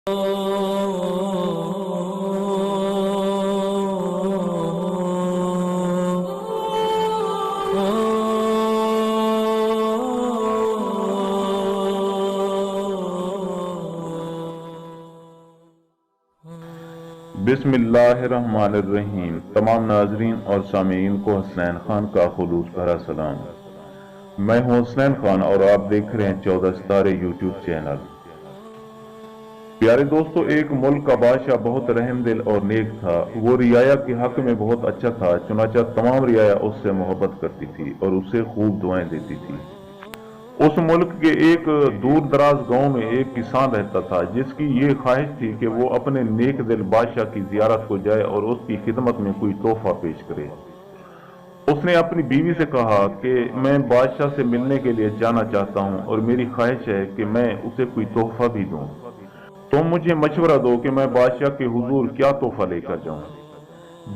बिस्मिल्लाहिर्रहमानिर्रहीम। तमाम नाजरीन और सामीन को हसनैन खान का खुलूस भरा सलाम। मैं हूं हसनैन खान और आप देख रहे हैं 14 सितारे यूट्यूब चैनल। प्यारे दोस्तों, एक मुल्क का बादशाह बहुत रहमदिल और नेक था। वो रियाया के हक में बहुत अच्छा था, चुनाचा तमाम रियाया उससे मोहब्बत करती थी और उसे खूब दुआएं देती थी। उस मुल्क के एक दूर दराज गांव में एक किसान रहता था जिसकी ये ख्वाहिश थी कि वो अपने नेक दिल बादशाह की जियारत को जाए और उसकी खिदमत में कोई तोहफा पेश करे। उसने अपनी बीवी से कहा कि मैं बादशाह से मिलने के लिए जाना चाहता हूँ और मेरी ख्वाहिश है कि मैं उसे कोई तोहफा भी दूं। तुम मुझे मशवरा दो कि मैं बादशाह के हुजूर क्या तोहफा लेकर जाऊं।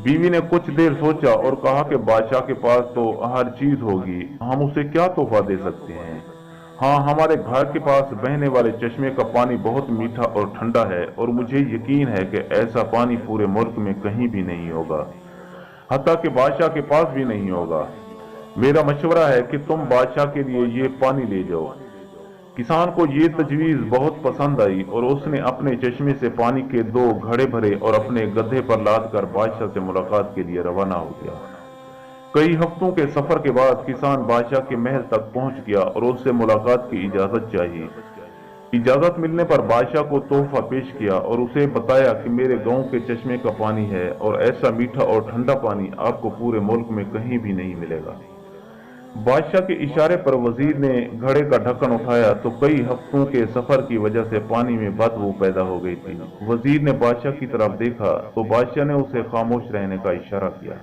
बीवी ने कुछ देर सोचा और कहा कि बादशाह के पास तो हर चीज होगी, हम उसे क्या तोहफा दे सकते हैं। हाँ, हमारे घर के पास बहने वाले चश्मे का पानी बहुत मीठा और ठंडा है और मुझे यकीन है कि ऐसा पानी पूरे मुल्क में कहीं भी नहीं होगा, हत्ता कि बादशाह के पास भी नहीं होगा। मेरा मशवरा है कि तुम बादशाह के लिए ये पानी ले जाओ। किसान को ये तजवीज बहुत पसंद आई और उसने अपने चश्मे से पानी के 2 घड़े भरे और अपने गधे पर लाद कर बादशाह से मुलाकात के लिए रवाना हो गया। कई हफ्तों के सफर के बाद किसान बादशाह के महल तक पहुंच गया और उससे मुलाकात की इजाजत चाहिए। इजाजत मिलने पर बादशाह को तोहफा पेश किया और उसे बताया कि मेरे गांव के चश्मे का पानी है और ऐसा मीठा और ठंडा पानी आपको पूरे मुल्क में कहीं भी नहीं मिलेगा। बादशाह के इशारे पर वजीर ने घड़े का ढक्कन उठाया तो कई हफ्तों के सफर की वजह से पानी में बदबू पैदा हो गई थी। वजीर ने बादशाह की तरफ देखा तो बादशाह ने उसे खामोश रहने का इशारा किया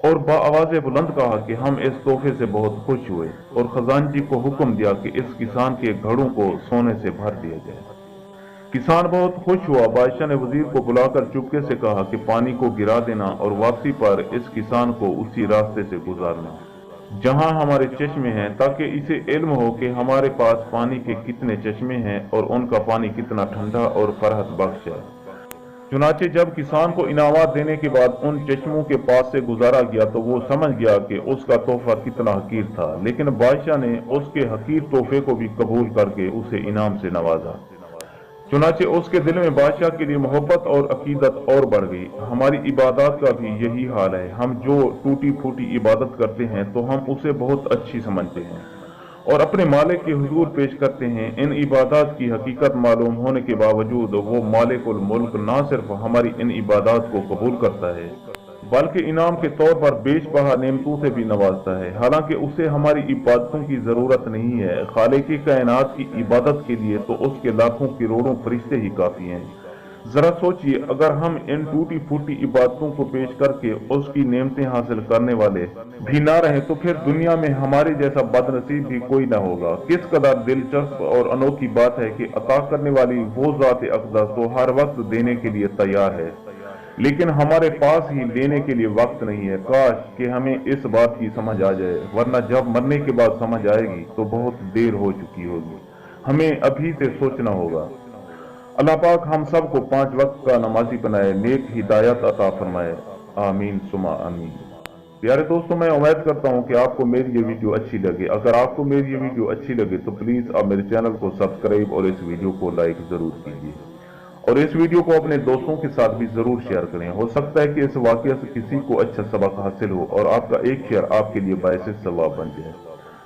और बाआवाज़ बुलंद कहा कि हम इस तोहफे से बहुत खुश हुए और खजानची को हुक्म दिया कि इस किसान के घड़ों को सोने से भर दिया जाए। किसान बहुत खुश हुआ। बादशाह ने वजीर को बुलाकर चुपके से कहा कि पानी को गिरा देना और वापसी पर इस किसान को उसी रास्ते से गुजारना जहां हमारे चश्मे हैं, ताकि इसे इल्म हो कि हमारे पास पानी के कितने चश्मे हैं और उनका पानी कितना ठंडा और फरहत बख्श है। चुनाचे जब किसान को इनामात देने के बाद उन चश्मों के पास से गुजारा गया तो वो समझ गया कि उसका तोहफा कितना हकीर था, लेकिन बादशाह ने उसके हकीर तोहफे को भी कबूल करके उसे इनाम से नवाजा। चुनाचे उसके दिल में बादशाह के लिए मोहब्बत और अकीदत और बढ़ गई। हमारी इबादत का भी यही हाल है। हम जो टूटी फूटी इबादत करते हैं तो हम उसे बहुत अच्छी समझते हैं और अपने मालिक के हुजूर पेश करते हैं। इन इबादत की हकीकत मालूम होने के बावजूद वो मालिकुल मुल्क ना सिर्फ हमारी इन इबादत को कबूल करता है बल्कि इनाम के तौर पर बेशबहा नेमतों से भी नवाजता है। हालांकि उसे हमारी इबादतों की जरूरत नहीं है। खालिक कायनात की इबादत के लिए तो उसके लाखों करोड़ों फरिश्ते ही काफी हैं। जरा सोचिए, अगर हम इन टूटी फूटी इबादतों को पेश करके उसकी नेमतें हासिल करने वाले भी ना रहे तो फिर दुनिया में हमारे जैसा बदनसीब भी कोई ना होगा। किस कदर दिलचस्प और अनोखी बात है कि अता करने वाली वो ज़ात अक़दस तो हर वक्त देने के लिए तैयार है, लेकिन हमारे पास ही लेने के लिए वक्त नहीं है। काश कि हमें इस बात की समझ आ जाए, वरना जब मरने के बाद समझ आएगी तो बहुत देर हो चुकी होगी। हमें अभी से सोचना होगा। अल्लाह पाक हम सब को 5 वक्त का नमाजी बनाए, नेक हिदायत अता फरमाए। आमीन सुमा आमीन। प्यारे दोस्तों, मैं उम्मीद करता हूँ कि आपको मेरी ये वीडियो अच्छी लगे। अगर आपको मेरी ये वीडियो अच्छी लगे तो प्लीज आप मेरे चैनल को सब्सक्राइब और इस वीडियो को लाइक जरूर कीजिए और इस वीडियो को अपने दोस्तों के साथ भी जरूर शेयर करें। हो सकता है कि इस वाकया से किसी को अच्छा सबक हासिल हो और आपका एक शेयर आपके लिए बायसे सवाब बन जाए।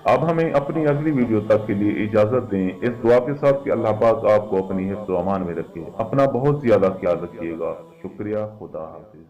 अब हमें अपनी अगली वीडियो तक के लिए इजाजत दें, इस दुआ के साथ कि अल्लाह पाक आपको अपनी हिफ्ज़ व अमान में रखे। अपना बहुत ज्यादा ख्याल रखिएगा। शुक्रिया। खुदा हाफिज।